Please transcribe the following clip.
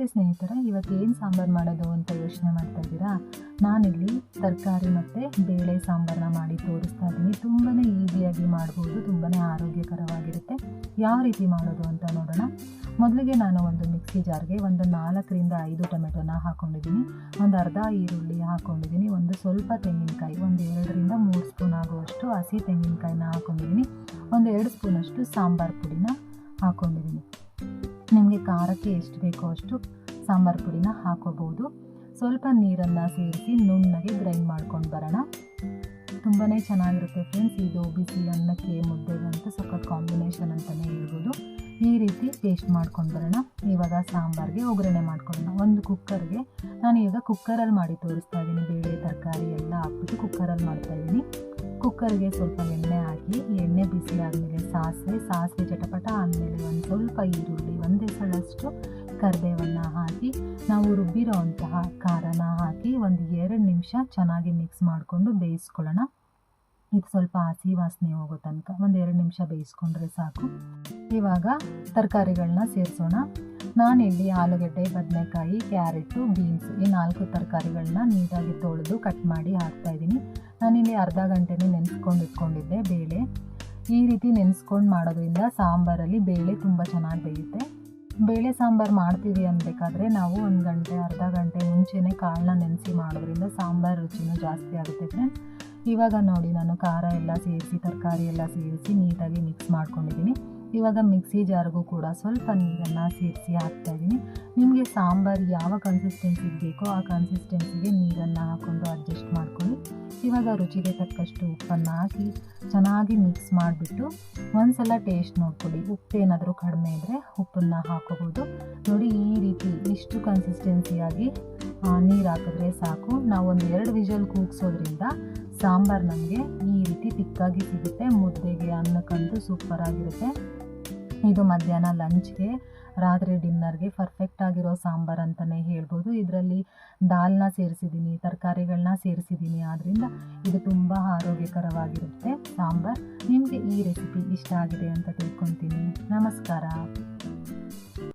ನಮಸ್ತೆ ಸ್ನೇಹಿತರೆ, ಇವತ್ತು ಏನು ಸಾಂಬಾರು ಮಾಡೋದು ಅಂತ ಯೋಚನೆ ಮಾಡ್ತಾ ಇದ್ದೀರಾ? ನಾನಿಲ್ಲಿ ತರಕಾರಿ ಮತ್ತು ಬೇಳೆ ಸಾಂಬಾರನ್ನ ಮಾಡಿ ತೋರಿಸ್ತಾ ಇದ್ದೀನಿ. ತುಂಬಾ ಈಸಿಯಾಗಿ ಮಾಡ್ಬೋದು, ತುಂಬಾ ಆರೋಗ್ಯಕರವಾಗಿರುತ್ತೆ. ಯಾವ ರೀತಿ ಮಾಡೋದು ಅಂತ ನೋಡೋಣ. ಮೊದಲಿಗೆ ನಾನು ಒಂದು ಮಿಕ್ಸಿ ಜಾರ್ಗೆ ಒಂದು 4ರಿಂದ 5 ಟೊಮೆಟೊನ ಹಾಕ್ಕೊಂಡಿದ್ದೀನಿ, ಒಂದು ಅರ್ಧ ಈರುಳ್ಳಿ ಹಾಕ್ಕೊಂಡಿದ್ದೀನಿ, ಒಂದು ಸ್ವಲ್ಪ ತೆಂಗಿನಕಾಯಿ, ಒಂದು 2ರಿಂದ 3 ಸ್ಪೂನ್ ಆಗುವಷ್ಟು ಹಸಿ ತೆಂಗಿನಕಾಯಿನ ಹಾಕ್ಕೊಂಡಿದ್ದೀನಿ, ಒಂದು 2 ಸ್ಪೂನಷ್ಟು ಸಾಂಬಾರು ಪುಡಿನ ಹಾಕ್ಕೊಂಡಿದ್ದೀನಿ. ನಿಮಗೆ ಖಾರಕ್ಕೆ ಎಷ್ಟು ಬೇಕೋ ಅಷ್ಟು ಸಾಂಬಾರು ಪುಡಿನ ಹಾಕೋಬಹುದು. ಸ್ವಲ್ಪ ನೀರನ್ನು ಸೇರಿಸಿ ನುಣ್ಣಗೆ ಗ್ರೈಂಡ್ ಮಾಡ್ಕೊಂಡು ಬರೋಣ. ತುಂಬಾ ಚೆನ್ನಾಗಿರುತ್ತೆ ಫ್ರೆಂಡ್ಸ್. ಇದು ಬಿಸಿ ಅನ್ನಕ್ಕೆ ಮುದ್ದೆಗಂತೂ ಸಖತ್ ಕಾಂಬಿನೇಷನ್ ಅಂತಲೇ ಹೇಳ್ಬೋದು. ಈ ರೀತಿ ಪೇಸ್ಟ್ ಮಾಡ್ಕೊಂಡು ಬರೋಣ. ಇವಾಗ ಸಾಂಬಾರಿಗೆ ಒಗ್ಗರಣೆ ಮಾಡ್ಕೊಳ್ಳೋಣ. ಒಂದು ಕುಕ್ಕರ್ಗೆ ನಾನು ಈಗ ಕುಕ್ಕರಲ್ಲಿ ಮಾಡಿ ತೋರಿಸ್ತಾ ಇದ್ದೀನಿ. ಬೇಳೆ ತರಕಾರಿ ಎಲ್ಲ ಹಾಕ್ಬಿಟ್ಟು ಕುಕ್ಕರಲ್ಲಿ ಮಾಡ್ತಾಯಿದ್ದೀನಿ. ಕುಕ್ಕರ್ಗೆ ಸ್ವಲ್ಪ ಎಣ್ಣೆ ಹಾಕಿ, ಎಣ್ಣೆ ಬಿಸಿ ಆದಮೇಲೆ ಸಾಸಿವೆ ಚಟಪಟ ಆದಮೇಲೆ ಒಂದು ಸ್ವಲ್ಪ ಈರುಳ್ಳಿ, ಒಂದೇ ಸಳಷ್ಟು ಕರಿಬೇವನ್ನು ಹಾಕಿ ನಾವು ರುಬ್ಬಿರೋ ಅಂತಹ ಖಾರನ ಹಾಕಿ ಒಂದು 2 ನಿಮಿಷ ಚೆನ್ನಾಗಿ ಮಿಕ್ಸ್ ಮಾಡಿಕೊಂಡು ಬೇಯಿಸ್ಕೊಳ್ಳೋಣ. ಇದು ಸ್ವಲ್ಪ ಹಸಿ ವಾಸನೆ ಹೋಗೋ ತನಕ ಒಂದು 2 ನಿಮಿಷ ಬೇಯಿಸ್ಕೊಂಡ್ರೆ ಸಾಕು. ಇವಾಗ ತರಕಾರಿಗಳನ್ನ ಸೇರಿಸೋಣ. ನಾನಿಲ್ಲಿ ಆಲೂಗಡ್ಡೆ, ಬದನೆಕಾಯಿ, ಕ್ಯಾರೆಟು, ಬೀನ್ಸ್ ಈ 4 ತರಕಾರಿಗಳನ್ನ ನೀಟಾಗಿ ತೊಳೆದು ಕಟ್ ಮಾಡಿ ಹಾಕ್ತಾಯಿದ್ದೀನಿ. ನಾನಿಲ್ಲಿ ಅರ್ಧ ಗಂಟೆನೇ ನೆನೆಸ್ಕೊಂಡು ಇಟ್ಕೊಂಡಿದ್ದೆ ಬೇಳೆ. ಈ ರೀತಿ ನೆನೆಸ್ಕೊಂಡು ಮಾಡೋದ್ರಿಂದ ಸಾಂಬಾರಲ್ಲಿ ಬೇಳೆ ತುಂಬ ಚೆನ್ನಾಗಿ ಬೇಯುತ್ತೆ. ಬೇಳೆ ಸಾಂಬಾರು ಮಾಡ್ತೀವಿ ಅನ್ಬೇಕಾದ್ರೆ ನಾವು 1 ಗಂಟೆ ಅರ್ಧ ಗಂಟೆ ಮುಂಚೆನೇ ಕಾಳನ್ನ ನೆನೆಸಿ ಮಾಡೋದ್ರಿಂದ ಸಾಂಬಾರು ರುಚಿನೂ ಜಾಸ್ತಿ ಆಗುತ್ತೆ ಫ್ರೆಂಡ್ಸ್. ಇವಾಗ ನೋಡಿ, ನಾನು ಖಾರ ಎಲ್ಲ ಸೇರಿಸಿ ತರಕಾರಿ ಎಲ್ಲ ಸೇರಿಸಿ ನೀಟಾಗಿ ಮಿಕ್ಸ್ ಮಾಡ್ಕೊಂಡಿದ್ದೀನಿ. ಇವಾಗ ಮಿಕ್ಸಿ ಜಾರ್ಗೂ ಕೂಡ ಸ್ವಲ್ಪ ನೀರನ್ನು ಸೇರಿಸಿ ಹಾಕ್ತಾಯಿದ್ದೀನಿ. ನಿಮಗೆ ಸಾಂಬಾರು ಯಾವ ಕನ್ಸಿಸ್ಟೆನ್ಸಿಗೆ ಬೇಕೋ ಆ ಕನ್ಸಿಸ್ಟೆನ್ಸಿಗೆ ನೀರನ್ನು ಹಾಕ್ಕೊಂಡು ಅಡ್ಜಸ್ಟ್ ಮಾಡ್ಕೊಳ್ಳಿ. ಇವಾಗ ರುಚಿಗೆ ತಕ್ಕಷ್ಟು ಉಪ್ಪನ್ನು ಹಾಕಿ ಚೆನ್ನಾಗಿ ಮಿಕ್ಸ್ ಮಾಡಿಬಿಟ್ಟು ಒಂದು ಸಲ ಟೇಸ್ಟ್ ನೋಡ್ಕೊಳ್ಳಿ. ಉಪ್ಪೇನಾದರೂ ಕಡಿಮೆ ಇದ್ದರೆ ಉಪ್ಪನ್ನು ಹಾಕೋಬೋದು. ನೋಡಿ, ಈ ರೀತಿ ಇಷ್ಟು ಕನ್ಸಿಸ್ಟೆನ್ಸಿಯಾಗಿ ನೀರು ಹಾಕಿದ್ರೆ ಸಾಕು. ನಾವು ಒಂದು 2 ವಿಷಲ್ ಕೂಗಿಸೋದ್ರಿಂದ ಸಾಂಬಾರು ನಮಗೆ ಈ ರೀತಿ ತಿಕ್ಕಾಗಿ ಸಿಗುತ್ತೆ. ಮುದ್ದೆಗೆ, ಅನ್ನಕ್ಕಂತೂ ಸೂಪರಾಗಿರುತ್ತೆ. ಇದು ಮಧ್ಯಾಹ್ನ ಲಂಚ್ಗೆ, ರಾತ್ರಿ ಡಿನ್ನರ್ಗೆ ಪರ್ಫೆಕ್ಟ್ ಆಗಿರೋ ಸಾಂಬಾರು ಅಂತಲೇ ಹೇಳ್ಬೋದು. ಇದರಲ್ಲಿ ದಾಲ್ನ ಸೇರಿಸಿದ್ದೀನಿ, ತರಕಾರಿಗಳನ್ನ ಸೇರಿಸಿದ್ದೀನಿ. ಆದ್ದರಿಂದ ಇದು ತುಂಬ ಆರೋಗ್ಯಕರವಾಗಿರುತ್ತೆ ಸಾಂಬಾರು. ನಿಮಗೆ ಈ ರೆಸಿಪಿ ಇಷ್ಟ ಆಗಿದೆ ಅಂತ ತಿಳ್ಕೊತೀನಿ. ನಮಸ್ಕಾರ.